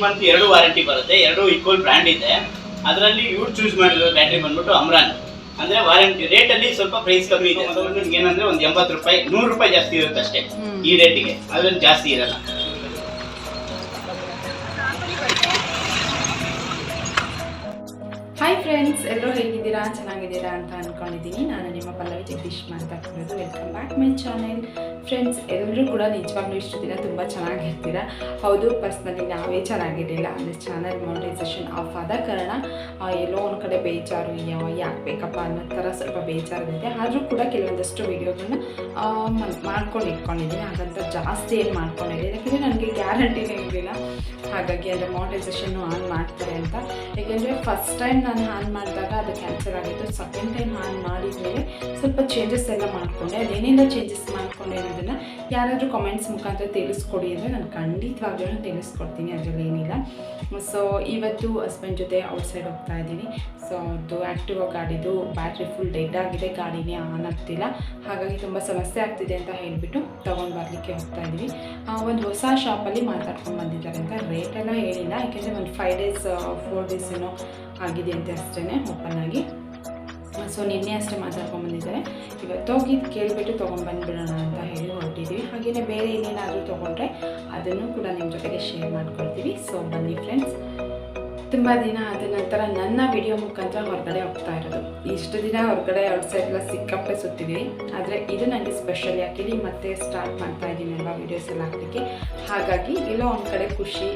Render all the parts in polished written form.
Month 2 warranty ಬರುತ್ತೆ. 2 equal brand ಇದೆ. ಅದರಲ್ಲಿ ಇವ್ರು ಚೂಸ್ ಮಾಡಿರೋ ಬ್ಯಾಟ್ರಿ ಬಂದ್ಬಿಟ್ಟು ಅಮ್ರಾನ್. ಅಂದ್ರೆ ವಾರಂಟಿ ರೇಟ್ ಅಲ್ಲಿ ಸ್ವಲ್ಪ ಪ್ರೈಸ್ ಕಮ್ಮಿ ಇದೆ. ನಿಮ್ಗೆ ಏನಂದ್ರೆ ಒಂದು 80 ರೂಪಾಯಿ 100 ರೂಪಾಯಿ ಜಾಸ್ತಿ ಇರುತ್ತೆ ಅಷ್ಟೇ ಈ ರೇಟಿಗೆ. ಅದ್ರಲ್ಲಿ ಜಾಸ್ತಿ ಇರಲ್ಲ. ಹಾಯ್ ಫ್ರೆಂಡ್ಸ್, ಎಲ್ಲರೂ ಹೇಗಿದ್ದೀರಾ? ಚೆನ್ನಾಗಿದ್ದೀರಾ ಅಂತ ಅಂದ್ಕೊಂಡಿದ್ದೀನಿ. ನಾನು ನಿಮ್ಮ ಪಲ್ಲವಿ ಜಗದೀಶ್ ಮಾತಾಡ್ತಿರೋದು. Welcome back my channel. Friends, ಎಲ್ಲರೂ ಕೂಡ ನಿಜವಾಗ್ಲೂ ಇಷ್ಟು ದಿನ ತುಂಬ ಚೆನ್ನಾಗಿರ್ತೀರಾ. ಹೌದು, ಪರ್ಸ್ನಲಿ ನಾವೇ ಚೆನ್ನಾಗಿರಲಿಲ್ಲ. ಅಂದರೆ ಚಾನಲ್ ಮಾನಿಟೈಸೇಷನ್ ಆಫ್ ಆದ ಕಾರಣ ಎಲ್ಲೋ ಒಂದು ಕಡೆ ಬೇಜಾರು, ಯಾಕೆ ಬೇಕಪ್ಪ ಅನ್ನೋ ಥರ ಸ್ವಲ್ಪ ಬೇಜಾರಿದೆ. ಆದರೂ ಕೂಡ ಕೆಲವೊಂದಷ್ಟು ವೀಡಿಯೋಗಳನ್ನ ಮಾಡ್ಕೊಂಡು ಇಟ್ಕೊಂಡಿದ್ದೀನಿ. ಹಾಗಂತ ಜಾಸ್ತಿ ಏನು ಮಾಡ್ಕೊಂಡಿದ್ದೀನಿ, ಯಾಕೆಂದರೆ ನನಗೆ ಗ್ಯಾರಂಟಿನೇ ಇರಲಿಲ್ಲ. ಹಾಗಾಗಿ ಅಂದರೆ ಮಾನಿಟೈಸೇಷನ್ನು ಆನ್ ಮಾಡ್ತಾರೆ ಅಂತ. ಯಾಕೆಂದರೆ ಫಸ್ಟ್ ಟೈಮ್ ನಾನು ಆನ್ ಮಾಡಿದಾಗ ಅದು ಕ್ಯಾನ್ಸಲ್ ಆಗಿತ್ತು. ಸೆಕೆಂಡ್ ಟೈಮ್ ಆನ್ ಮಾಡಿದ್ಮೇಲೆ ಸ್ವಲ್ಪ ಚೇಂಜಸ್ ಎಲ್ಲ ಮಾಡಿಕೊಂಡೆ. ಅದೇನೆಲ್ಲ ಚೇಂಜಸ್ ಮಾಡಿಕೊಂಡೆ ಅನ್ನೋದನ್ನು ಯಾರಾದರೂ ಕಮೆಂಟ್ಸ್ ಮುಖಾಂತರ ತಿಳಿಸ್ಕೊಡಿ ಅಂದರೆ ನಾನು ಖಂಡಿತವಾಗ್ಲೂ ತಿಳಿಸ್ಕೊಡ್ತೀನಿ, ಅದರಲ್ಲಿ ಏನಿಲ್ಲ. ಸೊ ಇವತ್ತು ಹಸ್ಬೆಂಡ್ ಜೊತೆ ಔಟ್ಸೈಡ್ ಹೋಗ್ತಾ ಇದ್ದೀನಿ. ಸೊ ಅದು ಆ್ಯಕ್ಟಿವಾ ಗಾಡಿದು ಬ್ಯಾಟ್ರಿ ಫುಲ್ ಡೆಡ್ ಆಗಿದೆ, ಗಾಡಿನೇ ಆನ್ ಆಗ್ತಿಲ್ಲ. ಹಾಗಾಗಿ ತುಂಬ ಸಮಸ್ಯೆ ಆಗ್ತಿದೆ ಅಂತ ಹೇಳಿಬಿಟ್ಟು ತೊಗೊಂಡು ಬರಲಿಕ್ಕೆ ಹೋಗ್ತಾ ಇದ್ದೀವಿ. ಒಂದು ಹೊಸ ಶಾಪಲ್ಲಿ ಮಾತಾಡ್ಕೊಂಡು ಬಂದಿದ್ದಾರೆ ಅಂತ. ರೇಟೆಲ್ಲ ಹೇಳಿಲ್ಲ, ಯಾಕೆಂದರೆ ಒಂದು 5 ಡೇಸ್ 4 ಡೇಸ್ ಏನೋ ಆಗಿದೆ ಅಂತ ಅಷ್ಟೇ ಓಪನ್ ಆಗಿ. ಸೊ ನಿನ್ನೆ ಅಷ್ಟೇ ಮಾತಾಡ್ಕೊಂಡು ಬಂದಿದ್ದಾರೆ. ಇವತ್ತು ಹೋಗಿ ಕೇಳಿಬಿಟ್ಟು ತೊಗೊಂಡ್ಬಂದುಬಿಡೋಣ ಅಂತ ಹೇಳಿ ಹೊರಟಿದ್ದೀವಿ. ಹಾಗೆಯೇ ಬೇರೆ ಏನೇನಾದರೂ ತೊಗೊಂಡ್ರೆ ಅದನ್ನು ಕೂಡ ನಿಮ್ಮ ಜೊತೆಗೆ ಶೇರ್ ಮಾಡ್ಕೊಳ್ತೀವಿ. ಸೊ ಬನ್ನಿ ಫ್ರೆಂಡ್ಸ್. ತುಂಬ ದಿನ ಆದ ನಂತರ ನನ್ನ ವಿಡಿಯೋ ಮುಖಾಂತರ ಹೊರಗಡೆ ಹೋಗ್ತಾ ಇರೋದು. ಇಷ್ಟು ದಿನ ಹೊರಗಡೆ ಔಟ್ಸೈಡ್ ಎಲ್ಲ ಸಿಕ್ಕಾಪಟ್ಟೆ ಸುತ್ತಿದ್ದೀವಿ. ಆದರೆ ಇದು ನನಗೆ ಸ್ಪೆಷಲ್. ಯಾಕೆ ಮತ್ತೆ ಸ್ಟಾರ್ಟ್ ಮಾಡ್ತಾ ಇದ್ದೀನಿ ಅಲ್ವಾ ವೀಡಿಯೋಸ್ ಎಲ್ಲ ಹಾಕಲಿಕ್ಕೆ. ಹಾಗಾಗಿ ಎಲ್ಲೋ ಒಂದು ಕಡೆ ಖುಷಿ,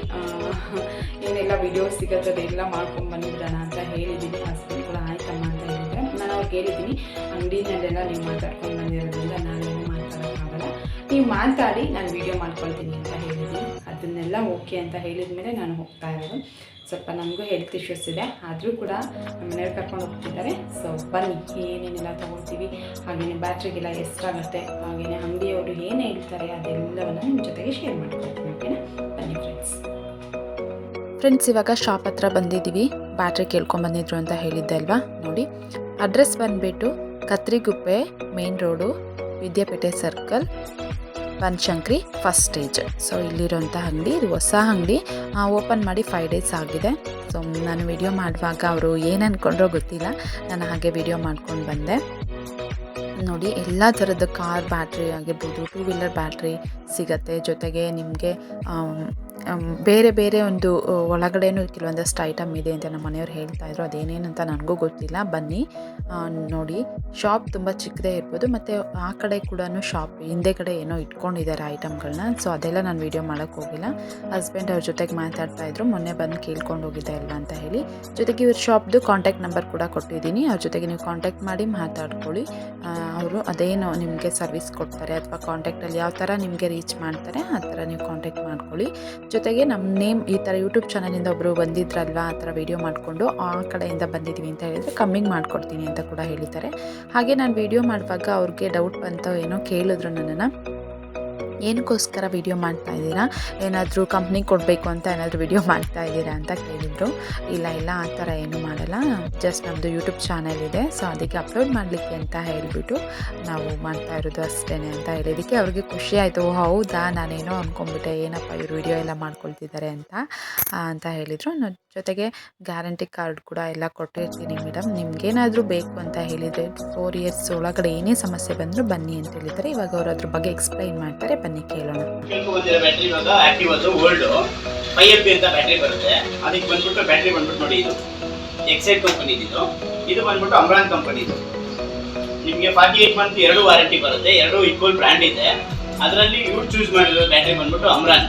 ಏನೆಲ್ಲ ವೀಡಿಯೋಸ್ ಸಿಗುತ್ತೆ ಅದೆಲ್ಲ ಮಾಡ್ಕೊಂಡು ಬಂದುಬಿಡೋಣ ಅಂತ ಹೇಳಿದ್ದೀನಿ. ಹಸ್ಬೆಂಡ್ ಕೂಡ ಆಯ್ತಮ್ಮ ಅಂತ ಹೇಳಿದರೆ ನಾನು ಅವ್ರಿಗೆ ಹೇಳಿದ್ದೀನಿ, ಅಂಗಡಿನಲ್ಲೆಲ್ಲ ನೀವು ಮಾತಾಡ್ಕೊಂಡು ಬಂದಿರೋದ್ರಿಂದ ನಾನೇನು ಮಾತಾಡೋಕ್ಕಾಗಲ್ಲ, ನೀವು ಮಾತಾಡಿ ನಾನು ವೀಡಿಯೋ ಮಾಡ್ಕೊಳ್ತೀನಿ ಅಂತ ಹೇಳಿದ್ದೀನಿ. ಅದನ್ನೆಲ್ಲ ಓಕೆ ಅಂತ ಹೇಳಿದ ಮೇಲೆ ನಾನು ಹೋಗ್ತಾ ಇರೋದು. ಸ್ವಲ್ಪ ನಮಗೂ ಹೆಲ್ತ್ ಇಶ್ಯೂಸ್ ಇದೆ, ಆದರೂ ಕೂಡ ನಮ್ಮ ಮನೆಯವ್ರು ಕರ್ಕೊಂಡು ಹೋಗ್ತಿದ್ದಾರೆ. ಸೊ ಬನ್ನಿ ಏನೇನೆಲ್ಲ ತೊಗೊಳ್ತೀವಿ, ಹಾಗೆಯೇ ಬ್ಯಾಟ್ರಿಗೆಲ್ಲ ಎಷ್ಟಾಗುತ್ತೆ, ಹಾಗೆಯೇ ಅಂಗಡಿಯವರು ಏನು ಹೇಳ್ತಾರೆ ಅದೆಲ್ಲವನ್ನು ನಿಮ್ಮ ಜೊತೆಗೆ ಶೇರ್ ಮಾಡ್ಕೊಳ್ತೀನಿ. ಓಕೆನಾ? ಬನ್ನಿ ಫ್ರೆಂಡ್ಸ್, ಇವಾಗ ಶಾಪ್ ಹತ್ರ ಬಂದಿದ್ದೀವಿ. ಬ್ಯಾಟ್ರಿ ಕೇಳ್ಕೊಂಬಂದಿದ್ರು ಅಂತ ಹೇಳಿದ್ದೆ ಅಲ್ವಾ. ನೋಡಿ, ಅಡ್ರೆಸ್ ಬಂದುಬಿಟ್ಟು Kathriguppe main road, Vidyapete circle, Banashankari first stage. So ಇಲ್ಲಿರೋಂಥ ಅಂಗಡಿ, ಇದು ಹೊಸ ಅಂಗಡಿ, ಓಪನ್ ಮಾಡಿ 5 ಡೇಸ್ ಆಗಿದೆ. ಸೊ ನಾನು ವಿಡಿಯೋ ಮಾಡುವಾಗ ಅವರು ಏನು ಅಂದ್ಕೊಂಡ್ರೋ ಗೊತ್ತಿಲ್ಲ, ನಾನು ಹಾಗೆ ವಿಡಿಯೋ ಮಾಡ್ಕೊಂಡು ಬಂದೆ. ನೋಡಿ, ಎಲ್ಲ ಥರದ ಕಾರ್ ಬ್ಯಾಟ್ರಿ ಆಗಿರ್ಬೋದು, 2 ವೀಲರ್ ಬ್ಯಾಟ್ರಿ ಸಿಗುತ್ತೆ. ಜೊತೆಗೆ ನಿಮಗೆ ಬೇರೆ ಬೇರೆ ಒಂದು ಒಳಗಡೆನೂ ಕೆಲವೊಂದಷ್ಟು ಐಟಮ್ ಇದೆ ಅಂತ ನಮ್ಮ ಮನೆಯವ್ರು ಹೇಳ್ತಾಯಿದ್ರು. ಅದೇನೇನು ಅಂತ ನನಗೂ ಗೊತ್ತಿಲ್ಲ. ಬನ್ನಿ ನೋಡಿ. ಶಾಪ್ ತುಂಬ ಚಿಕ್ಕದೇ ಇರ್ಬೋದು, ಮತ್ತು ಆ ಕಡೆ ಕೂಡ ಶಾಪ್ ಹಿಂದೆ ಕಡೆ ಏನೋ ಇಟ್ಕೊಂಡಿದ್ದಾರೆ ಐಟಮ್ಗಳನ್ನ. ಸೊ ಅದೆಲ್ಲ ನಾನು ವೀಡಿಯೋ ಮಾಡೋಕ್ಕೆ ಹೋಗಿಲ್ಲ. ಹಸ್ಬೆಂಡ್ ಅವ್ರ ಜೊತೆಗೆ ಮಾತಾಡ್ತಾಯಿದ್ರು, ಮೊನ್ನೆ ಬಂದು ಕೇಳ್ಕೊಂಡು ಹೋಗಿದ್ದೆ ಅಲ್ವಾ ಅಂತ ಹೇಳಿ. ಜೊತೆಗೆ ಇವ್ರ ಶಾಪ್ದು ಕಾಂಟ್ಯಾಕ್ಟ್ ನಂಬರ್ ಕೂಡ ಕೊಟ್ಟಿದ್ದೀನಿ. ಅವ್ರ ಜೊತೆಗೆ ನೀವು ಕಾಂಟ್ಯಾಕ್ಟ್ ಮಾಡಿ ಮಾತಾಡ್ಕೊಳ್ಳಿ. ಅವರು ಅದೇನು ನಿಮಗೆ ಸರ್ವಿಸ್ ಕೊಡ್ತಾರೆ ಅಥವಾ ಕಾಂಟ್ಯಾಕ್ಟಲ್ಲಿ ಯಾವ ಥರ ನಿಮಗೆ ರೀಚ್ ಮಾಡ್ತಾರೆ ಆ ಥರ ನೀವು ಕಾಂಟ್ಯಾಕ್ಟ್ ಮಾಡ್ಕೊಳ್ಳಿ. ಜೊತೆಗೆ ನಮ್ಮ ನೇಮ್ ಈ ಥರ ಯೂಟ್ಯೂಬ್ ಚಾನಲಿಂದ ಒಬ್ಬರು ಬಂದಿದ್ರಲ್ವ, ಆ ಥರ ವೀಡಿಯೋ ಮಾಡಿಕೊಂಡು ಆ ಕಡೆಯಿಂದ ಬಂದಿದ್ದೀವಿ ಅಂತ ಹೇಳಿದರೆ ಕಮ್ಮಿಂಗ್ ಮಾಡಿಕೊಡ್ತೀನಿ ಅಂತ ಕೂಡ ಹೇಳಿದ್ದಾರೆ. ಹಾಗೆ ನಾನು ವೀಡಿಯೋ ಮಾಡುವಾಗ ಅವ್ರಿಗೆ ಡೌಟ್ ಬಂತು, ಏನೋ ಕೇಳಿದ್ರು ನನ್ನನ್ನು, ಏನಕ್ಕೋಸ್ಕರ ವೀಡಿಯೋ ಮಾಡ್ತಾಯಿದ್ದೀರಾ, ಏನಾದರೂ ಕಂಪ್ನಿಗೆ ಕೊಡಬೇಕು ಅಂತ ಏನಾದರೂ ವೀಡಿಯೋ ಮಾಡ್ತಾಯಿದ್ದೀರಾ ಅಂತ ಕೇಳಿದರು. ಇಲ್ಲ ಆ ಥರ ಏನೂ ಮಾಡಲ್ಲ, ಜಸ್ಟ್ ನಮ್ಮದು ಯೂಟ್ಯೂಬ್ ಚಾನಲ್ ಇದೆ, ಸೊ ಅದಕ್ಕೆ ಅಪ್ಲೋಡ್ ಮಾಡಲಿಕ್ಕೆ ಅಂತ ಹೇಳಿಬಿಟ್ಟು ನಾವು ಮಾಡ್ತಾ ಇರೋದು ಅಷ್ಟೇ ಅಂತ ಹೇಳಿದ್ದಕ್ಕೆ ಅವ್ರಿಗೆ ಖುಷಿ ಆಯಿತು. ಹೌದಾ, ನಾನೇನೋ ಅಂದ್ಕೊಂಡ್ಬಿಟ್ಟೆ, ಏನಪ್ಪ ಇವರು ವೀಡಿಯೋ ಎಲ್ಲ ಮಾಡ್ಕೊಳ್ತಿದ್ದಾರೆ ಅಂತ ಹೇಳಿದರು. ಜೊತೆಗೆ ಗ್ಯಾರಂಟಿ ಕಾರ್ಡ್ ಕೂಡ ಎಲ್ಲ ಕೊಟ್ಟಿರ್ತೀನಿ ಮೇಡಮ್, ನಿಮ್ಗೇನಾದರೂ ಬೇಕು ಅಂತ ಹೇಳಿದರೆ 4 ಇಯರ್ಸ್ ಒಳಗಡೆ ಏನೇ ಸಮಸ್ಯೆ ಬಂದರೂ ಬನ್ನಿ ಅಂತ ಹೇಳಿದ್ದಾರೆ. ಇವಾಗ ಅವರು ಅದ್ರ ಬಗ್ಗೆ ಎಕ್ಸ್ಪ್ಲೈನ್ ಮಾಡ್ತಾರೆ, ಬನ್ನಿ ಕೇಳೋಣ. ಬ್ಯಾಟ್ರಿ ಇವಾಗ ಆಕ್ಟಿವಾದು ಓಲ್ಡ್ 5MP ಅಂತ ಬ್ಯಾಟ್ರಿ ಬರುತ್ತೆ. ಅದಕ್ಕೆ ಬಂದ್ಬಿಟ್ಟು ಬ್ಯಾಟ್ರಿ ಬಂದ್ಬಿಟ್ಟು ನೋಡಿ, ಇದು ಎಕ್ಸೈಡ್ ಕಂಪನಿ, ಇದು ಬಂದ್ಬಿಟ್ಟು ಅಮ್ರಾನ್ ಕಂಪನಿದು. ನಿಮಗೆ 48 ಮಂತ್ 2 ವಾರಂಟಿ ಬರುತ್ತೆ. 2 ಈಕ್ವಲ್ ಬ್ರ್ಯಾಂಡ್ ಇದೆ. ಅದರಲ್ಲಿ ಇವ್ರು ಚೂಸ್ ಮಾಡಿರೋ ಬ್ಯಾಟ್ರಿ ಬಂದ್ಬಿಟ್ಟು ಅಮ್ರಾನ್.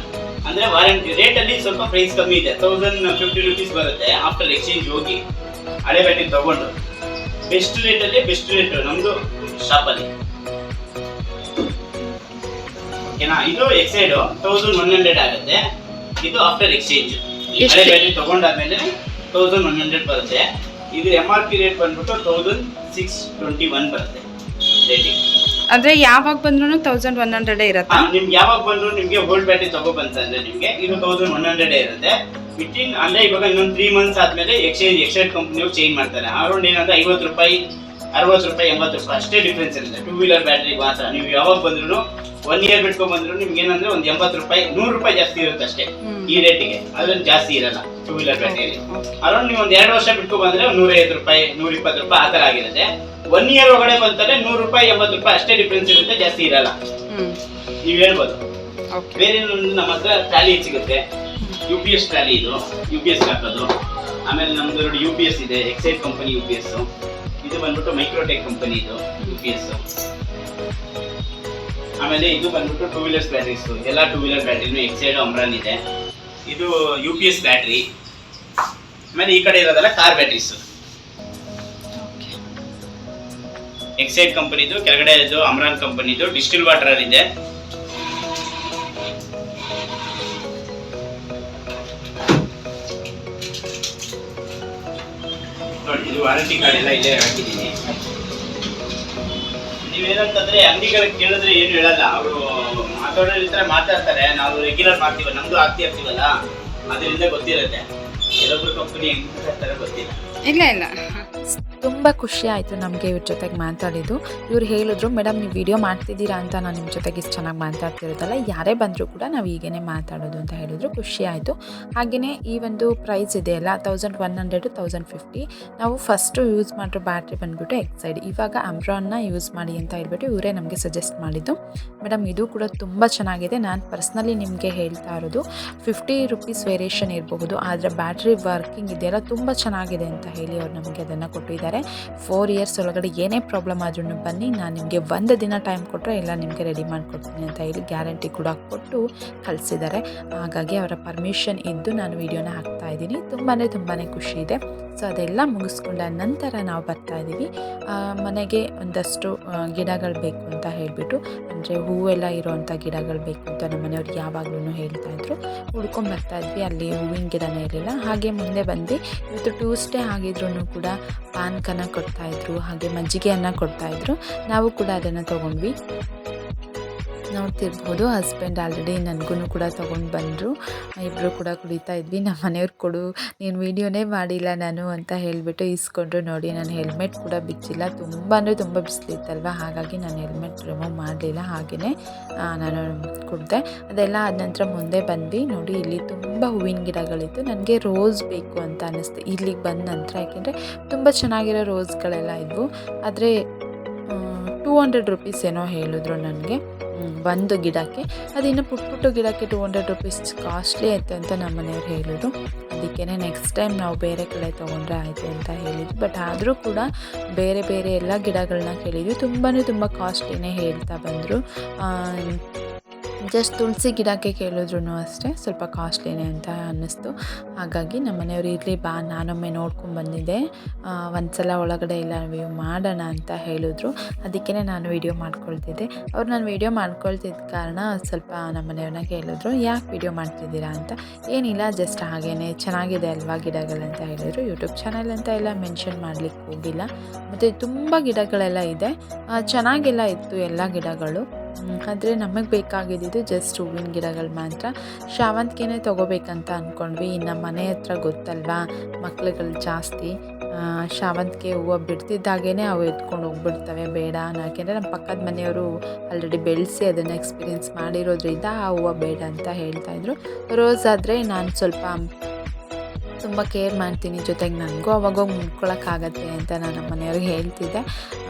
ಅಂದ್ರೆ ವಾರಂಟಿ ರೇಟ್ ಅಲ್ಲಿ ಸ್ವಲ್ಪ ಪ್ರೈಸ್ ಕಮ್ಮಿ ಇದೆ. 1050 ರೂಪೀಸ್ ಬರುತ್ತೆ ಆಫ್ಟರ್ ಎಕ್ಸ್ಚೇಂಜ್ ಹೋಗಿ ಹಳೆ ಬ್ಯಾಟ್ರಿ ತಗೊಂಡು. ಬೆಸ್ಟ್ ರೇಟ್ ನಮ್ದು ಶಾಪಲ್ಲಿ. ಓಕೆನಾ? ಇದು ಎಕ್ಸೈಡ್ 1100 ಆಗುತ್ತೆ. ಇದು ಆಫ್ಟರ್ ಎಕ್ಸ್ಚೇಂಜ್ ಹಳೆ ಬ್ಯಾಟ್ರಿ ತಗೊಂಡಾದ್ಮೇಲೆ 1100 ಬರುತ್ತೆ. ಇದು MRP ರೇಟ್ ಬಂದ್ಬಿಟ್ಟು 1621 ಬರುತ್ತೆ ರೇಟಿಂಗ್. ಅಂದರೆ ಯಾವಾಗ ಬಂದ್ರೂ 1100 ಇರುತ್ತೆ. ನಿಮ್ಗೆ ಯಾವಾಗ ಬಂದ್ರು ನಿಮ್ಗೆ ಓಲ್ಡ್ ಬ್ಯಾಟ್ರಿ ತಗೊಬಂತಂದ್ರೆ ನಿಮ್ಗೆ ಇದು 1100 ಇರುತ್ತೆ. ವಿತಿನ್ ಅಂದ್ರೆ ಇವಾಗ ಇನ್ನೊಂದು 3 ಮಂತ್ಸ್ ಆದ್ಮೇಲೆ ಎಕ್ಸೈಡ್ ಕಂಪ್ನಿಯವ್ರು ಚೇಂಜ್ ಮಾಡ್ತಾರೆ. ಅರೌಂಡ್ ಏನಂದ್ರೆ 50 ರೂಪಾಯಿ 60 ರೂಪಾಯಿ 80 ರೂಪಾಯಿ ಅಷ್ಟೇ ಡಿಫ್ರೆನ್ಸ್ ಇರುತ್ತೆ. 2 ವೀಲರ್ ಬ್ಯಾಟ್ರಿ ಮಾತ್ರ. ನೀವು ಯಾವಾಗ ಬಂದ್ರು 1 ಇಯರ್ ಬಿಟ್ಕೊಂಡ್ ಬಂದ್ರು ನಿಮ್ಗೆ ಏನಂದ್ರೆ ಒಂದು 80 ರೂಪಾಯಿ 100 ರೂಪಾಯಿ ಜಾಸ್ತಿ ಇರುತ್ತೆ ಅಷ್ಟೇ ಈ ರೇಟಿಗೆ. ಅದ್ರಲ್ಲಿ ಜಾಸ್ತಿ ಇರಲ್ಲ 2 ವೀಲರ್ ಬ್ಯಾಟ್ರಿಯಲ್ಲಿ. ಅರೌಂಡ್ ನೀವು ಒಂದು 2 ವರ್ಷ ಬಿಟ್ಕೊಂಡ್ ಬಂದ್ರೆ 150 ರೂಪಾಯಿ 120 ರೂಪಾಯಿ ಆ ತರ ಆಗಿರುತ್ತೆ. 1 ಇಯರ್ ಒಳಗಡೆ ಬಂತಾರೆ 100 ರೂಪಾಯಿ 80 ರೂಪಾಯಿ ಅಷ್ಟೇ ಡಿಫ್ರೆನ್ಸ್ ಇರುತ್ತೆ, ಜಾಸ್ತಿ ಇರಲ್ಲ. ನೀವ್ ಹೇಳ್ಬೋದು. ಬೇರೆ ನಮ್ಮ ಹತ್ರ ಟ್ರಾಲಿ ಸಿಗುತ್ತೆ. UPS ಟ್ರಾಲಿ ಇದು, UPS ಹಾಕೋದು. ಆಮೇಲೆ ನಮ್ದು UPS ಇದೆ, ಎಕ್ಸೈಡ್ ಕಂಪನಿ UPS. ಇದು ಬಂದ್ಬಿಟ್ಟು ಮೈಕ್ರೋಟೆಕ್ ಕಂಪನಿ ಇದು UPS. ಆಮೇಲೆ ಇದು ಬಂದ್ಬಿಟ್ಟು 2 ವೀಲರ್ಸ್ ಬ್ಯಾಟ್ರೀಸ್. ಎಲ್ಲ 2 ವೀಲರ್ ಬ್ಯಾಟ್ರಿನೂ ಎಕ್ಸೈಡ್ ಅಮ್ರಾನ್ ಇದೆ. ಇದು UPS ಬ್ಯಾಟ್ರಿ. ಆಮೇಲೆ ಈ ಕಡೆ ಇರೋದಲ್ಲ ಕಾರ್ ಬ್ಯಾಟ್ರೀಸ್. ಎಕ್ಸೈಡ್ ಕಂಪನಿದು, ಕೆಳಗಡೆ ಇದು ಅಮ್ರಾನ್ ಕಂಪನಿದು ಡಿಸ್ಟಿಲ್ ವಾಟರ್ ಇದೆ. ನೋಡಿ, ಇದು ವಾರಂಟಿ ಕಾರ್ಡ್ ಎಲ್ಲ ಇಲ್ಲೇ ಹಾಕಿದ್ದೀನಿ. ನೀವೇನಂತಂದ್ರೆ ಅಂಗಡಿಗಳಿಗೆ ಕೇಳಿದ್ರೆ ಏನು ಹೇಳಲ್ಲ, ಅವರು ಮಾತಾಡೋದ್ರ ಮಾತಾಡ್ತಾರೆ. ನಾವು ರೆಗ್ಯುಲರ್ ಮಾಡ್ತೀವಿ, ನಮ್ದು ಆಗ್ತಿರ್ತೀವಲ್ಲ, ಅದರಿಂದ ಗೊತ್ತಿರುತ್ತೆ. ಕೆಲವೊಬ್ರು ಕಂಪನಿ ಹೆಂಗ್ ಮಾತಾಡ್ತಾರೆ ಗೊತ್ತಿಲ್ಲ. ಇಲ್ಲ ತುಂಬ ಖುಷಿ ಆಯಿತು ನಮಗೆ ಇವ್ರ ಜೊತೆಗೆ ಮಾತಾಡಿದ್ದು. ಇವ್ರು ಹೇಳಿದ್ರು, ಮೇಡಮ್ ನೀವು ವಿಡಿಯೋ ಮಾಡ್ತಿದ್ದೀರಾ ಅಂತ ನಾನು ನಿಮ್ಮ ಜೊತೆಗೆ ಇಷ್ಟು ಚೆನ್ನಾಗಿ ಮಾತಾಡ್ತಿರೋದಲ್ಲ, ಯಾರೇ ಬಂದರೂ ಕೂಡ ನಾವು ಹೀಗೇ ಮಾತಾಡೋದು ಅಂತ ಹೇಳಿದ್ರು. ಖುಷಿ ಆಯಿತು. ಹಾಗೆಯೇ ಈ ಒಂದು ಪ್ರೈಸ್ ಇದೆಯಲ್ಲ 1100 1050, ನಾವು ಫಸ್ಟು ಯೂಸ್ ಮಾಡಿರೋ ಬ್ಯಾಟ್ರಿ ಬಂದುಬಿಟ್ಟು ಎಕ್ಸೈಡ್, ಇವಾಗ ಅಮ್ರಾನ್ನ ಯೂಸ್ ಮಾಡಿ ಅಂತ ಹೇಳ್ಬಿಟ್ಟು ಇವರೇ ನಮಗೆ ಸಜೆಸ್ಟ್ ಮಾಡಿದ್ದು. ಮೇಡಮ್ ಇದು ಕೂಡ ತುಂಬ ಚೆನ್ನಾಗಿದೆ. ನಾನು ಪರ್ಸ್ನಲಿ ನಿಮಗೆ ಹೇಳ್ತಾ ಇರೋದು 50 ರೂಪೀಸ್ ವೇರಿಯೇಷನ್ ಇರಬಹುದು, ಆದರೆ ಬ್ಯಾಟ್ರಿ ವರ್ಕಿಂಗ್ ಇದೆಯಲ್ಲ ತುಂಬ ಚೆನ್ನಾಗಿದೆ ಅಂತ ಹೇಳಿ ಅವ್ರು ನಮಗೆ ಅದನ್ನು ಕೊಟ್ಟಿದ್ದಾರೆ. 4 ಇಯರ್ಸ್ ಒಳಗಡೆ ಏನೇ ಪ್ರಾಬ್ಲಮ್ ಆದ್ರೂ ಬನ್ನಿ, ನಾನು ನಿಮಗೆ 1 ದಿನ ಟೈಮ್ ಕೊಟ್ಟರೆ ಎಲ್ಲ ನಿಮಗೆ ರೆಡಿ ಮಾಡಿಕೊಡ್ತೀನಿ ಅಂತ ಹೇಳಿ ಗ್ಯಾರಂಟಿ ಕೂಡ ಕೊಟ್ಟು ಕಳಿಸಿದ್ದಾರೆ. ಹಾಗಾಗಿ ಅವರ ಪರ್ಮಿಷನ್ ಇದ್ದು ನಾನು ವಿಡಿಯೋನ ಹಾಕ್ತಾ ಇದ್ದೀನಿ. ತುಂಬಾ ಖುಷಿ ಇದೆ. ಸೊ ಅದೆಲ್ಲ ಮುಗಿಸ್ಕೊಂಡ ನಂತರ ನಾವು ಬರ್ತಾ ಇದ್ದೀವಿ ಮನೆಗೆ. ಒಂದಷ್ಟು ಗಿಡಗಳು ಬೇಕು ಅಂತ ಹೇಳಿಬಿಟ್ಟು, ಅಂದರೆ ಹೂವೆಲ್ಲ ಇರೋವಂಥ ಗಿಡಗಳು ಬೇಕು ಅಂತ ನಮ್ಮ ಮನೆಯವ್ರು ಯಾವಾಗಲೂ ಹೇಳ್ತಾ ಇದ್ರು. ಹುಡ್ಕೊಂಡು ಬರ್ತಾ ಇದ್ವಿ, ಅಲ್ಲಿ ಹೂವಿನ ಗಿಡನೇ ಇರಲಿಲ್ಲ. ಹಾಗೆ ಮುಂದೆ ಬಂದು ಇವತ್ತು ಟ್ಯೂಸ್ಡೇ ಆಗಿದ್ರೂ ಕೂಡ ಪಾನ್ಕನ್ನು ಕೊಡ್ತಾಯಿದ್ರು, ಹಾಗೆ ಮಜ್ಜಿಗೆಯನ್ನು ಕೊಡ್ತಾಯಿದ್ರು. ನಾವು ಕೂಡ ಅದನ್ನು ತೊಗೊಂಡ್ವಿ. ನೋಡ್ತಿರ್ಬೋದು, ಹಸ್ಬೆಂಡ್ ಆಲ್ರೆಡಿ ನನಗೂ ಕೂಡ ತೊಗೊಂಡು ಬಂದರು. ಇಬ್ಬರು ಕೂಡ ಕುಡಿತಾ ಇದ್ವಿ. ನಮ್ಮ ಮನೆಯವ್ರು ಕೊಡು, ನೀನು ವೀಡಿಯೋನೇ ಮಾಡಿಲ್ಲ ನಾನು ಅಂತ ಹೇಳಿಬಿಟ್ಟು ಇಸ್ಕೊಂಡ್ರು. ನೋಡಿ, ನಾನು ಹೆಲ್ಮೆಟ್ ಕೂಡ ಬಿಚ್ಚಿಲ್ಲ, ತುಂಬ ಅಂದರೆ ತುಂಬ ಬಿಸಿಲಿತ್ತಲ್ವ, ಹಾಗಾಗಿ ನಾನು ಹೆಲ್ಮೆಟ್ ರಿಮೂವ್ ಮಾಡಲಿಲ್ಲ. ಹಾಗೆಯೇ ನಾನು ಕುಡಿದೆ. ಅದೆಲ್ಲ ಆದ ನಂತರ ಮುಂದೆ ಬಂದ್ವಿ. ನೋಡಿ, ಇಲ್ಲಿ ತುಂಬ ಹೂವಿನ ಗಿಡಗಳಿತ್ತು. ನನಗೆ ರೋಸ್ ಬೇಕು ಅಂತ ಅನ್ನಿಸ್ತು ಇಲ್ಲಿಗೆ ಬಂದ ನಂತರ, ಯಾಕೆಂದರೆ ತುಂಬ ಚೆನ್ನಾಗಿರೋ ರೋಸ್ಗಳೆಲ್ಲ ಇದ್ವು. ಆದರೆ 200 ರೂಪೀಸ್ ಏನೋ ಹೇಳಿದ್ರು ನನಗೆ ಒಂದು ಗಿಡಕ್ಕೆ. ಅದಿನ್ನು ಪುಟ್ಟು ಗಿಡಕ್ಕೆ 200 ರೂಪೀಸ್ ಕಾಸ್ಟ್ಲಿ ಆಯಿತು ಅಂತ ನಮ್ಮ ಮನೆಯವ್ರು ಹೇಳಿದ್ರು. ಅದಕ್ಕೇ ನೆಕ್ಸ್ಟ್ ಟೈಮ್ ನಾವು ಬೇರೆ ಕಡೆ ತೊಗೊಂಡ್ರೆ ಆಯಿತು ಅಂತ ಹೇಳಿದ್ವಿ. ಬಟ್ ಆದರೂ ಕೂಡ ಬೇರೆ ಬೇರೆ ಎಲ್ಲ ಗಿಡಗಳನ್ನ ಕೇಳಿದ್ವಿ. ತುಂಬ ಕಾಸ್ಟ್ಲಿನೇ ಹೇಳ್ತಾ ಬಂದರು. ಜಸ್ಟ್ ತುಳಸಿ ಗಿಡಕ್ಕೆ ಕೇಳಿದ್ರು ಅಷ್ಟೇ ಸ್ವಲ್ಪ ಕಾಸ್ಟ್ಲಿನೇ ಅಂತ ಅನ್ನಿಸ್ತು. ಹಾಗಾಗಿ ನಮ್ಮ ಮನೆಯವರು ಇರಲಿ ಬಾ, ನಾನೊಮ್ಮೆ ನೋಡ್ಕೊಂಡು ಬಂದಿದ್ದೆ, ಒಂದು ಸಲ ಒಳಗಡೆ ಎಲ್ಲ ವ್ಯೂ ಮಾಡೋಣ ಅಂತ ಹೇಳಿದ್ರು. ಅದಕ್ಕೇ ನಾನು ವೀಡಿಯೋ ಮಾಡ್ಕೊಳ್ತಿದ್ದೆ. ಅವ್ರು ನಾನು ವೀಡಿಯೋ ಮಾಡ್ಕೊಳ್ತಿದ್ದ ಕಾರಣ ಸ್ವಲ್ಪ ನಮ್ಮ ಮನೆಯವ್ರನ್ನ ಕೇಳಿದ್ರು, ಯಾಕೆ ವೀಡಿಯೋ ಮಾಡ್ತಿದ್ದೀರಾ ಅಂತ. ಏನಿಲ್ಲ, ಜಸ್ಟ್ ಹಾಗೇ ಚೆನ್ನಾಗಿದೆ ಅಲ್ವಾ ಗಿಡಗಳಂತ ಹೇಳಿದ್ರು. ಯೂಟ್ಯೂಬ್ ಚಾನಲ್ ಅಂತ ಎಲ್ಲ ಮೆನ್ಷನ್ ಮಾಡಲಿಕ್ಕೆ ಹೋಗಿಲ್ಲ. ಮತ್ತು ತುಂಬ ಗಿಡಗಳೆಲ್ಲ ಇದೆ, ಚೆನ್ನಾಗೆಲ್ಲ ಇತ್ತು ಎಲ್ಲ ಗಿಡಗಳು. ಆದರೆ ನಮಗೆ ಬೇಕಾಗಿದ್ದು ಜಸ್ಟ್ ಹೂವಿನ ಗಿಡಗಳು ಮಾತ್ರ. ಶಾವಂತಿಗೆನೇ ತೊಗೋಬೇಕಂತ ಅಂದ್ಕೊಂಡ್ವಿ. ಇನ್ನು ಮನೆ ಹತ್ರ ಗೊತ್ತಲ್ವಾ, ಮಕ್ಳುಗಳು ಜಾಸ್ತಿ. ಶಾವಂತಿಗೆ ಹೂವು ಬಿಡ್ತಿದ್ದಾಗೇ ಅವು ಎತ್ಕೊಂಡು ಹೋಗ್ಬಿಡ್ತವೆ, ಬೇಡ. ಯಾಕೆಂದರೆ ನಮ್ಮ ಪಕ್ಕದ ಮನೆಯವರು ಆಲ್ರೆಡಿ ಬೆಳೆಸಿ ಅದನ್ನು ಎಕ್ಸ್ಪೀರಿಯೆನ್ಸ್ ಮಾಡಿರೋದ್ರಿಂದ ಆ ಹೂವು ಬೇಡ ಅಂತ ಹೇಳ್ತಾಯಿದ್ರು. ರೋಸ್ ಆದರೆ ನಾನು ಸ್ವಲ್ಪ ತುಂಬ ಕೇರ್ ಮಾಡ್ತೀನಿ, ಜೊತೆಗೆ ನನಗೂ ಅವಾಗ ಮುಟ್ಕೊಳಕ್ಕಾಗತ್ತೆ ಅಂತ ನಾನು ನಮ್ಮ ಮನೆಯವ್ರಿಗೆ ಹೇಳ್ತಿದ್ದೆ.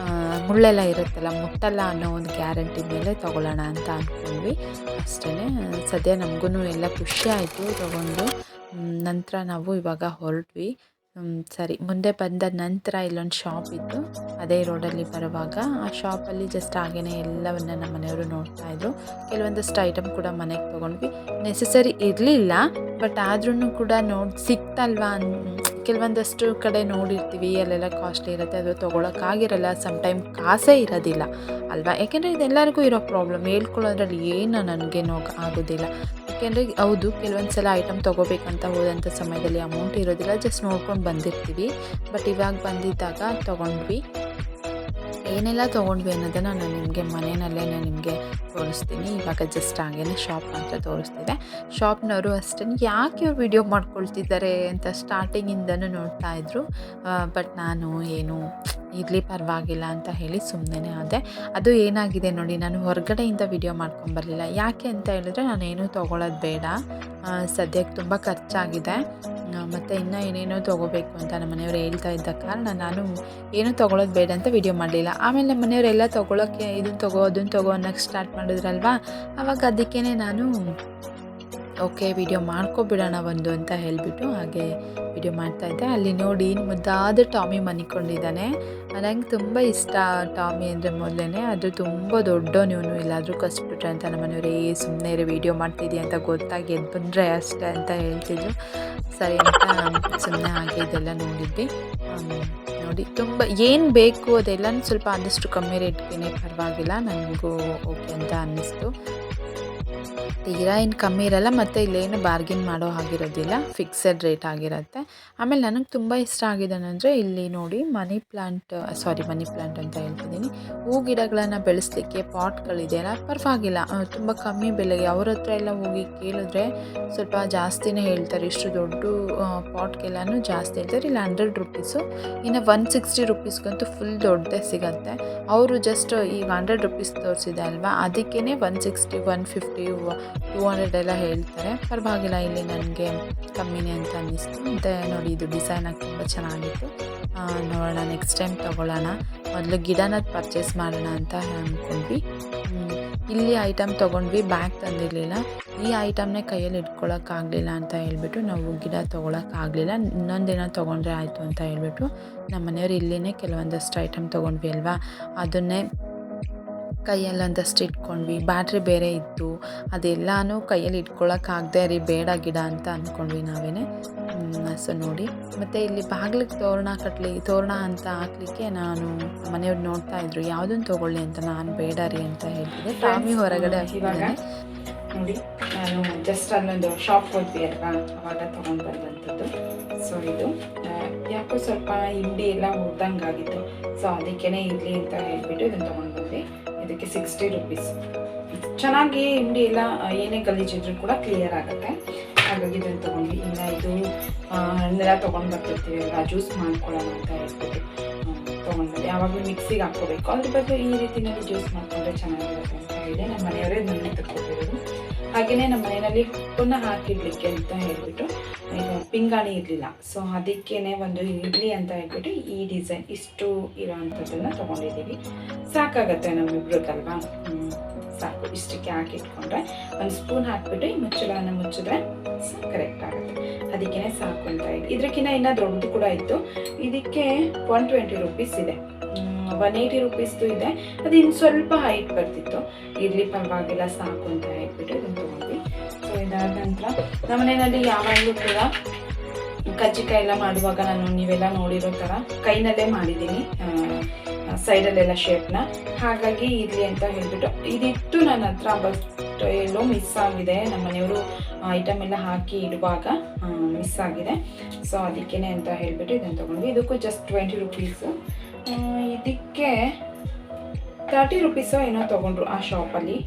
ಮುಳ್ಳೆಲ್ಲ ಇರುತ್ತಲ್ಲ, ಮುಟ್ಟಲ್ಲ ಅನ್ನೋ ಒಂದು ಗ್ಯಾರಂಟಿ ಮೇಲೆ ತೊಗೊಳ್ಳೋಣ ಅಂತ ಅಂದ್ಕೊಂಡ್ವಿ ಅಷ್ಟೇ. ಸದ್ಯ ನಮಗೂ ಎಲ್ಲ ಖುಷಿ ಆಯಿತು ತೊಗೊಂಡು. ನಂತರ ನಾವು ಇವಾಗ ಹೊರಟ್ವಿ. ಸರಿ, ಮುಂದೆ ಬಂದ ನಂತರ ಇಲ್ಲೊಂದು ಶಾಪ್ ಇತ್ತು, ಅದೇ ರೋಡಲ್ಲಿ ಬರುವಾಗ ಆ ಶಾಪಲ್ಲಿ ಜಸ್ಟ್ ಹಾಗೇ ಎಲ್ಲವನ್ನು ನಮ್ಮ ಮನೆಯವರು ನೋಡ್ತಾಯಿದ್ರು. ಕೆಲವೊಂದಷ್ಟು ಐಟಮ್ ಕೂಡ ಮನೆಗೆ ತೊಗೊಂಡ್ವಿ. ನೆಸೆಸರಿ ಇರಲಿಲ್ಲ, ಬಟ್ ಆದ್ರೂ ಕೂಡ ಸಿಕ್ತಲ್ವಾ. ಕೆಲವೊಂದಷ್ಟು ಕಡೆ ನೋಡಿರ್ತೀವಿ, ಅಲ್ಲೆಲ್ಲ ಕಾಸ್ಟ್ಲಿ ಇರುತ್ತೆ, ಅದು ತೊಗೊಳಕ್ಕಾಗಿರಲ್ಲ. ಸಮ್ಟೈಮ್ ಕಾಸೇ ಇರೋದಿಲ್ಲ ಅಲ್ವಾ, ಯಾಕೆಂದರೆ ಇದೆಲ್ಲರಿಗೂ ಇರೋ ಪ್ರಾಬ್ಲಮ್. ಹೇಳ್ಕೊಳ್ಳೋದ್ರಲ್ಲಿ ಏನು ನನಗೇನೋ ಆಗೋದಿಲ್ಲ. ಯಾಕೆಂದರೆ ಹೌದು, ಕೆಲವೊಂದು ಸಲ ಐಟಮ್ ತೊಗೋಬೇಕಂತ ಹೋದಂಥ ಸಮಯದಲ್ಲಿ ಅಮೌಂಟ್ ಇರೋದಿಲ್ಲ, ಜಸ್ಟ್ ನೋಡ್ಕೊಂಡು ಬಂದಿರ್ತೀವಿ. ಬಟ್ ಇವಾಗ ಬಂದಿದ್ದಾಗ ತೊಗೊಂಡ್ವಿ. ಏನೆಲ್ಲ ತೊಗೊಂಡ್ವಿ ಅನ್ನೋದನ್ನು ನಾನು ನಿಮಗೆ ಮನೆಯಲ್ಲೇ ನಿಮಗೆ ತೋರಿಸ್ತೀನಿ. ಇವಾಗ ಜಸ್ಟ್ ಹಾಗೇ ಶಾಪ್ ಮಾತ್ರ ತೋರಿಸ್ತಿದೆ. ಶಾಪ್ನವರು ಅಷ್ಟೇ ಯಾಕೆ ಇವ್ರು ವಿಡಿಯೋ ಮಾಡ್ಕೊಳ್ತಿದ್ದಾರೆ ಅಂತ ಸ್ಟಾರ್ಟಿಂಗಿಂದನೂ ನೋಡ್ತಾ ಇದ್ರು. ಬಟ್ ನಾನು ಏನು ಇರಲಿ ಪರವಾಗಿಲ್ಲ ಅಂತ ಹೇಳಿ ಸುಮ್ಮನೆ ಆದೆ. ಅದು ಏನಾಗಿದೆ ನೋಡಿ, ನಾನು ಹೊರಗಡೆಯಿಂದ ವಿಡಿಯೋ ಮಾಡ್ಕೊಂಬರಲಿಲ್ಲ. ಯಾಕೆ ಅಂತ ಹೇಳಿದ್ರೆ ನಾನೇನು ತೊಗೊಳೋದು ಬೇಡ, ಸದ್ಯಕ್ಕೆ ತುಂಬ ಖರ್ಚಾಗಿದೆ, ಮತ್ತು ಇನ್ನೂ ಏನೇನೋ ತೊಗೋಬೇಕು ಅಂತ ನಮ್ಮ ಮನೆಯವರು ಹೇಳ್ತಾ ಇದ್ದ ಕಾರಣ ನಾನು ಏನೂ ತೊಗೊಳೋದು ಬೇಡ ಅಂತ ವಿಡಿಯೋ ಮಾಡಲಿಲ್ಲ. ಆಮೇಲೆ ನಮ್ಮ ಮನೆಯವರೆಲ್ಲ ತೊಗೊಳೋಕ್ಕೆ ಇದನ್ನು ತೊಗೋ ಅದನ್ನು ತೊಗೋ ಅನ್ನೋಕ್ಕೆ ಸ್ಟಾರ್ಟ್ ಮಾಡಿದ್ರಲ್ವ, ಆವಾಗ ಅದಕ್ಕೇ ನಾನು ಓಕೆ ವಿಡಿಯೋ ಮಾಡ್ಕೊಬಿಡೋಣ ಒಂದು ಅಂತ ಹೇಳಿಬಿಟ್ಟು ಹಾಗೆ ವಿಡಿಯೋ ಮಾಡ್ತಾಯಿದ್ದೆ. ಅಲ್ಲಿ ನೋಡಿ ಮುದ್ದಾದ ಟಾಮಿ ಮನಿಕೊಂಡಿದ್ದಾನೆ. ನನಗೆ ತುಂಬ ಇಷ್ಟ ಟಾಮಿ ಅಂದರೆ ಮೊದಲೇ. ಅದು ತುಂಬ ದೊಡ್ಡವನು, ಎಲ್ಲಾದರೂ ಕಸ್ಬಿಟ್ರೆ ಅಂತ ನಮ್ಮ ಮನೆಯವರೇ ಸುಮ್ಮನೆ ವಿಡಿಯೋ ಮಾಡ್ತಿದ್ದೀಯ ಅಂತ ಗೊತ್ತಾಗಿ ಎದ್ದು ಬಂದರೆ ಅಷ್ಟೇ ಅಂತ ಹೇಳ್ತಿದ್ರು. ಸರಿ ಅಂತ ಸುಮ್ಮನೆ ಹಾಗೆ ಇದೆಲ್ಲ ನೋಡಿದ್ವಿ. ನೋಡಿ ತುಂಬ ಏನು ಬೇಕು ಅದೆಲ್ಲನೂ ಸ್ವಲ್ಪ ಆದಷ್ಟು ಕಮ್ಮಿ ರೇಟ್ಗೆ ಪರವಾಗಿಲ್ಲ, ನನಗೂ ಓಕೆ ಅಂತ ಅನ್ನಿಸ್ತು. ತೀರಾ ಏನು ಕಮ್ಮಿ ಇರಲ್ಲ, ಮತ್ತು ಇಲ್ಲೇನು ಬಾರ್ಗಿನ್ ಮಾಡೋ ಆಗಿರೋದಿಲ್ಲ, ಫಿಕ್ಸೆಡ್ ರೇಟ್ ಆಗಿರುತ್ತೆ. ಆಮೇಲೆ ನನಗೆ ತುಂಬ ಇಷ್ಟ ಆಗಿದ್ದಾನೆಂದರೆ ಇಲ್ಲಿ ನೋಡಿ ಮನಿ ಪ್ಲ್ಯಾಂಟ್ ಅಂತ ಹೇಳ್ತಿದ್ದೀನಿ, ಹೂ ಗಿಡಗಳನ್ನು ಬೆಳೆಸಲಿಕ್ಕೆ ಪಾಟ್ಗಳಿದೆಯಲ್ಲ, ಪರವಾಗಿಲ್ಲ ತುಂಬ ಕಮ್ಮಿ ಬೆಲೆಗೆ. ಅವ್ರ ಹತ್ರ ಎಲ್ಲ ಹೋಗಿ ಕೇಳಿದ್ರೆ ಸ್ವಲ್ಪ ಜಾಸ್ತಿನೇ ಹೇಳ್ತಾರೆ. ಇಷ್ಟು ದೊಡ್ಡ ಪಾಟ್ಗೆಲ್ಲನೂ ಜಾಸ್ತಿ ಹೇಳ್ತಾರೆ. ಇಲ್ಲ 100 ರುಪೀಸು, ಇನ್ನು 160 ರುಪೀಸ್ಗಂತೂ ಫುಲ್ ದೊಡ್ಡದೇ ಸಿಗುತ್ತೆ. ಅವರು ಜಸ್ಟ್ ಈಗ 100 ರುಪೀಸ್ ತೋರಿಸಿದೆ ಅಲ್ವಾ, ಅದಕ್ಕೇ 160, 150, 200 ಎಲ್ಲ ಹೇಳ್ತಾರೆ. ಪರವಾಗಿಲ್ಲ, ಇಲ್ಲಿ ನನಗೆ ಕಮ್ಮಿನೇ ಅಂತ ಅನ್ನಿಸ್ತು. ಮತ್ತು ನೋಡಿ ಇದು ಡಿಸೈನ್ ಆಗಿ ತುಂಬ ಚೆನ್ನಾಗಿತ್ತು. ನೋಡೋಣ ನೆಕ್ಸ್ಟ್ ಟೈಮ್ ತೊಗೊಳ್ಳೋಣ. ಮೊದಲು ಗಿಡನ ಪರ್ಚೇಸ್ ಮಾಡೋಣ ಅಂತ ಅಂದ್ಕೊಂಡ್ವಿ. ಇಲ್ಲಿ ಐಟಮ್ ತೊಗೊಂಡ್ವಿ, ಬ್ಯಾಗ್ ತಂದಿರಲಿಲ್ಲ. ಈ ಐಟಮ್ನೇ ಕೈಯಲ್ಲಿ ಇಟ್ಕೊಳ್ಳೋಕ್ಕಾಗಲಿಲ್ಲ ಅಂತ ಹೇಳ್ಬಿಟ್ಟು ನಾವು ಗಿಡ ತೊಗೊಳಕ್ಕಾಗಲಿಲ್ಲ. ಇನ್ನೊಂದಿನ ತೊಗೊಂಡ್ರೆ ಆಯಿತು ಅಂತ ಹೇಳ್ಬಿಟ್ಟು ನಮ್ಮ ಮನೆಯವರು ಇಲ್ಲಿನೇ ಕೆಲವೊಂದಷ್ಟು ಐಟಮ್ ತೊಗೊಂಡ್ವಿ ಅಲ್ವಾ, ಅದನ್ನೇ ಕೈಯಲ್ಲೊಂದಷ್ಟು ಇಟ್ಕೊಂಡ್ವಿ. ಬ್ಯಾಟ್ರಿ ಬೇರೆ ಇತ್ತು, ಅದೆಲ್ಲನೂ ಕೈಯಲ್ಲಿ ಇಟ್ಕೊಳ್ಳೋಕ್ಕಾಗದೆ ರೀ ಬೇಡ ಗಿಡ ಅಂತ ಅಂದ್ಕೊಂಡ್ವಿ ನಾವೇ. ಸೊ ನೋಡಿ, ಮತ್ತು ಇಲ್ಲಿ ಬಾಗಿಲಿಗೆ ತೋರಣ ಅಂತ ಹಾಕ್ಲಿಕ್ಕೆ ನಾನು ಮನೆಯವ್ರು ನೋಡ್ತಾ ಇದ್ರು ಯಾವುದನ್ನು ತೊಗೊಳ್ಳಿ ಅಂತ. ನಾನು ಬೇಡ ರೀ ಅಂತ ಹೇಳ್ತಿದ್ದೆ. ಟಾಮಿ ಹೊರಗಡೆ ಇವಾಗ ನೋಡಿ, ನಾನು ಜಸ್ಟ್ ಅಲ್ಲೊಂದು ಶಾಪ್ ಹೋದ್ವಿ ಅಲ್ವಾ, ಅವಾಗ ತೊಗೊಂಡು ಬಂದಂಥದ್ದು. ಸೊ ಇದು ಯಾಕೋ ಸ್ವಲ್ಪ ಹಿಂಡಿ ಎಲ್ಲ ಹುಡ್ದಂಗಾಗಿತ್ತು. ಸೊ ಅದಕ್ಕೇ ಇರಲಿ ಅಂತ ಹೇಳ್ಬಿಟ್ಟು ಇದನ್ನು ತೊಗೊಂಡು ಬಂದ್ವಿ. ಇದಕ್ಕೆ 60 ರುಪೀಸ್. ಚೆನ್ನಾಗಿ ಹಿಂಡಿ ಎಲ್ಲ ಏನೇ ಗಲೀಜಿದ್ರು ಕೂಡ ಕ್ಲಿಯರ್ ಆಗುತ್ತೆ, ಹಾಗಾಗಿ ಇದನ್ನು ತೊಗೊಂಡ್ವಿ. ಇನ್ನು ಇದು ಹಣ್ಣೆಲ್ಲ ತೊಗೊಂಡು ಬರ್ತಿರ್ತೀವಿ ಅಲ್ವಾ, ಜ್ಯೂಸ್ ಮಾಡ್ಕೊಳ್ಳೋಣ ಅಂತ ಹೇಳ್ಬಿಟ್ಟು ತೊಗೊಂಡ್ಬಂದು ಯಾವಾಗಲೂ ಮಿಕ್ಸಿಗೆ ಹಾಕ್ಕೋಬೇಕು, ಅದ್ರ ಬಗ್ಗೆ ಈ ರೀತಿಯಲ್ಲಿ ಜ್ಯೂಸ್ ಮಾಡಿಕೊಂಡ್ರೆ ಚೆನ್ನಾಗಿರುತ್ತೆ ಅಂತ ಹೇಳಿ ನಮ್ಮ ಮನೆಯವರೇ ನನ್ನ ತಗೊಳ್ತಿರೋದು. ಹಾಗೆಯೇ ನಮ್ಮ ಮನೆಯಲ್ಲಿ ಉಪ್ಪನ್ನ ಹಾಕಿಡ್ಲಿಕ್ಕೆ ಅಂತ ಹೇಳ್ಬಿಟ್ಟು ಇದು ಪಿಂಗಾಣಿ ಇರಲಿಲ್ಲ. ಸೊ ಅದಕ್ಕೇ ಒಂದು ಇರಲಿ ಅಂತ ಹೇಳ್ಬಿಟ್ಟು ಈ ಡಿಸೈನ್ ಇಷ್ಟು ಇರೋವಂಥದ್ದನ್ನು ತೊಗೊಂಡಿದ್ದೀವಿ. ಸಾಕಾಗತ್ತೆ ನಮ್ಮಿಬ್ರಿಗಲ್ವಾ, ಸಾಕು. ಇಷ್ಟಕ್ಕೆ ಹಾಕಿಟ್ಕೊಂಡ್ರೆ 1 ಸ್ಪೂನ್ ಹಾಕಿಬಿಟ್ಟು ಈ ಮುಚ್ಚಳವನ್ನು ಮುಚ್ಚಿದ್ರೆ ಕರೆಕ್ಟ್ ಆಗುತ್ತೆ. ಅದಕ್ಕೇ ಸಾಕು ಅಂತ ಹೇಳಿ. ಇದಕ್ಕಿಂತ ಇನ್ನೂ ದೊಡ್ಡದು ಕೂಡ ಇತ್ತು. ಇದಕ್ಕೆ 120 ರುಪೀಸ್ ಇದೆ, 180 ರುಪೀಸ್ದು ಇದೆ. ಅದು ಇನ್ನು ಸ್ವಲ್ಪ ಹೈಟ್ ಬರ್ತಿತ್ತು. ಇರಲಿ ಪರವಾಗಿಲ್ಲ ಸಾಕು ಅಂತ ಹೇಳ್ಬಿಟ್ಟು ಇದನ್ನು ತೊಗೊಂಡ್ವಿ. ಸೊ ಇದಾದ ನಂತರ ನಮ್ಮ ಮನೆಯಲ್ಲಿ ಯಾವಾಗಲೂ ಕೂಡ ಕಜ್ಜಿಕಾಯಿ ಎಲ್ಲ ಮಾಡುವಾಗ ನೀವೆಲ್ಲ ನೋಡಿರೋ ಥರ ಕೈನಲ್ಲೇ ಮಾಡಿದ್ದೀನಿ, ಸೈಡಲ್ಲೆಲ್ಲ ಶೇಪ್ನ. ಹಾಗಾಗಿ ಇರಲಿ ಅಂತ ಹೇಳ್ಬಿಟ್ಟು ಇದಿತ್ತು ನನ್ನ ಹತ್ರ, ಬಟ್ ಎಲ್ಲೋ ಮಿಸ್ ಆಗಿದೆ. ನಮ್ಮ ಮನೆಯವರು ಐಟಮ್ ಎಲ್ಲ ಹಾಕಿ ಇಡುವಾಗ ಮಿಸ್ ಆಗಿದೆ. ಸೊ ಅದಕ್ಕೇ ಅಂತ ಹೇಳ್ಬಿಟ್ಟು ಇದನ್ನು ತೊಗೊಂಡ್ವಿ. ಇದಕ್ಕೂ ಜಸ್ಟ್ 20 ರುಪೀಸು. ಇದಕ್ಕೆ 30 ರುಪೀಸೋ ಏನೋ ತೊಗೊಂಡ್ರು ಆ ಶಾಪಲ್ಲಿ.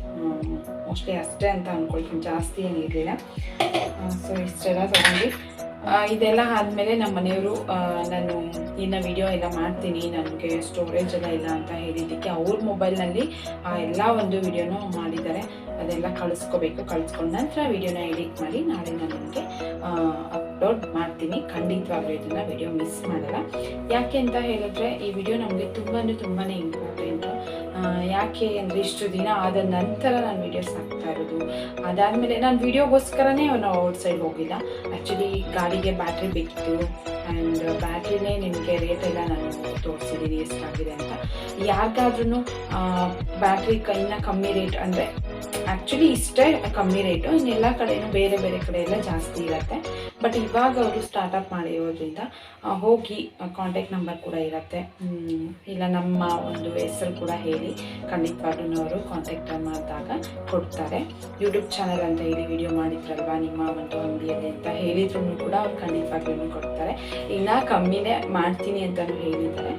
ಮೋಸ್ಟ್ಲಿ ಅಷ್ಟೇ ಅಂತ ಅಂದ್ಕೊಳ್ತೀನಿ, ಜಾಸ್ತಿ ಏನಿರಲಿಲ್ಲ. ಸೊ ಇಷ್ಟೆಲ್ಲ ತೊಗೊಂಡು ಇದೆಲ್ಲ ಆದಮೇಲೆ ನಮ್ಮ ಮನೆಯವರು ನಾನು ಇನ್ನು ವಿಡಿಯೋ ಎಲ್ಲ ಮಾಡ್ತೀನಿ, ನನಗೆ ಸ್ಟೋರೇಜ್ ಎಲ್ಲ ಇಲ್ಲ ಅಂತ ಹೇಳಿದ್ದಕ್ಕೆ ಅವ್ರ ಮೊಬೈಲ್ನಲ್ಲಿ ಎಲ್ಲ ಒಂದು ವಿಡಿಯೋನೂ ಮಾಡಿದ್ದಾರೆ. ಅದೆಲ್ಲ ಕಳಿಸ್ಕೊಂಡು ನಂತರ ವಿಡಿಯೋನ ಎಡಿಟ್ ಮಾಡಿ ನಾಳೆ ನಾನು ನಿಮಗೆ ಅಪ್ಲೋಡ್ ಮಾಡ್ತೀನಿ. ಖಂಡಿತವಾಗ್ಲೂ ಇದನ್ನು ವಿಡಿಯೋ ಮಿಸ್ ಮಾಡಲ್ಲ. ಯಾಕೆ ಅಂತ ಹೇಳಿದ್ರೆ ಈ ವಿಡಿಯೋ ನಮಗೆ ತುಂಬಾ ಇಂಪಾರ್ಟೆಂಟು. ಯಾಕೆ ಅಂದರೆ ಇಷ್ಟು ದಿನ ಆದ ನಂತರ ನಾನು ವೀಡಿಯೋಸ್ ಹಾಕ್ತಾ ಇರೋದು. ಅದಾದಮೇಲೆ ನಾನು ವೀಡಿಯೋಗೋಸ್ಕರನೇ ನಾವು ಔಟ್ಸೈಡ್ ಹೋಗಿಲ್ಲ. ಆ್ಯಕ್ಚುಲಿ ಗಾಡಿಗೆ ಬ್ಯಾಟ್ರಿ ಬೇಕಿತ್ತು, ಆ್ಯಂಡ್ ಬ್ಯಾಟ್ರಿನೇ ನಿಮಗೆ ರೇಟೆಲ್ಲ ನಾನು ತೋರಿಸಿದ್ದೀನಿ ಎಷ್ಟಾಗಿದೆ ಅಂತ. ಯಾರಿಗಾದ್ರೂ ಬ್ಯಾಟ್ರಿ ಇನ್ನೂ ಕಮ್ಮಿ ರೇಟ್ ಅಂದರೆ ಆ್ಯಕ್ಚುಲಿ ಇಷ್ಟೇ ಕಮ್ಮಿ ರೇಟು, ಇನ್ನೆಲ್ಲ ಕಡೆನೂ ಬೇರೆ ಬೇರೆ ಕಡೆ ಎಲ್ಲ ಜಾಸ್ತಿ ಇರುತ್ತೆ. ಬಟ್ ಇವಾಗ ಅವರು ಸ್ಟಾರ್ಟಪ್ ಮಾಡಿರೋದ್ರಿಂದ ಹೋಗಿ ಕಾಂಟ್ಯಾಕ್ಟ್ ನಂಬರ್ ಕೂಡ ಇರುತ್ತೆ, ಇಲ್ಲ ನಮ್ಮ ಒಂದು ಹೆಸರು ಕೂಡ ಹೇಳಿ ಖಂಡಿತವಾಗ್ಲೂ ಅವರು ಕಾಂಟ್ಯಾಕ್ಟ್ ಮಾಡಿದಾಗ ಕೊಡ್ತಾರೆ. ಯೂಟ್ಯೂಬ್ ಚಾನಲ್ ಅಂತ ಹೇಳಿ ವಿಡಿಯೋ ಮಾಡಿದ್ರಲ್ವಾ ನಿಮ್ಮ ಒಂದು ಅಂಗಡಿಯಲ್ಲಿ ಅಂತ ಹೇಳಿದ್ರು ಕೂಡ ಅವ್ರು ಖಂಡಿತವಾಗ್ಲೂ ಕೊಡ್ತಾರೆ. ಇನ್ನು ಕಮ್ಮಿನೇ ಮಾಡ್ತೀನಿ ಅಂತಲೂ ಹೇಳಿದ್ದಾರೆ.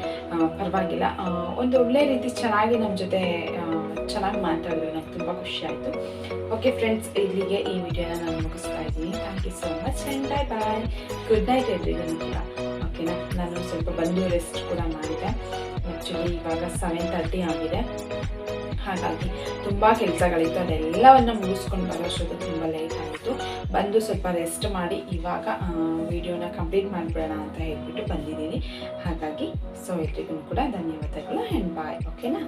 ಪರವಾಗಿಲ್ಲ, ಒಂದು ಒಳ್ಳೆ ರೀತಿ ಚೆನ್ನಾಗಿ ನಮ್ಮ ಜೊತೆ ಚೆನ್ನಾಗಿ ಮಾತಾಡಿದ್ರು, ನನಗೆ ತುಂಬ ಖುಷಿ ಆಯಿತು. ಓಕೆ ಫ್ರೆಂಡ್ಸ್, ಇಲ್ಲಿಗೆ ಈ ವಿಡಿಯೋನ ನಾನು ಮುಗಿಸ್ತಾ ಇದ್ದೀನಿ. Thank you so much and bye bye. Good night ಎಲ್ರಿಗೂ ಕೂಡ. ಓಕೆನಾ, ನಾನು ಸ್ವಲ್ಪ ಬಂದು ರೆಸ್ಟ್ ಕೂಡ ಮಾಡಿದೆ. ಆ್ಯಕ್ಚುಲಿ ಇವಾಗ 7:30 ಆಗಿದೆ, ಹಾಗಾಗಿ ತುಂಬ ಕೆಲಸಗಳಿತ್ತು, ಅದೆಲ್ಲವನ್ನು ಮುಗಿಸ್ಕೊಂಡು ಬರೋಷ್ಟೊತ್ತು ತುಂಬ ಲೇಟ್ ಆಯಿತು. ಬಂದು ಸ್ವಲ್ಪ ರೆಸ್ಟ್ ಮಾಡಿ ಇವಾಗ ವಿಡಿಯೋನ ಕಂಪ್ಲೀಟ್ ಮಾಡಿಬಿಡೋಣ ಅಂತ ಹೇಳ್ಬಿಟ್ಟು ಬಂದಿದ್ದೀನಿ. ಹಾಗಾಗಿ ಸೊ ಎಲ್ರಿಗೂ ಕೂಡ ಧನ್ಯವಾದಗಳು ಆ್ಯಂಡ್ ಬಾಯ್. ಓಕೆನಾ.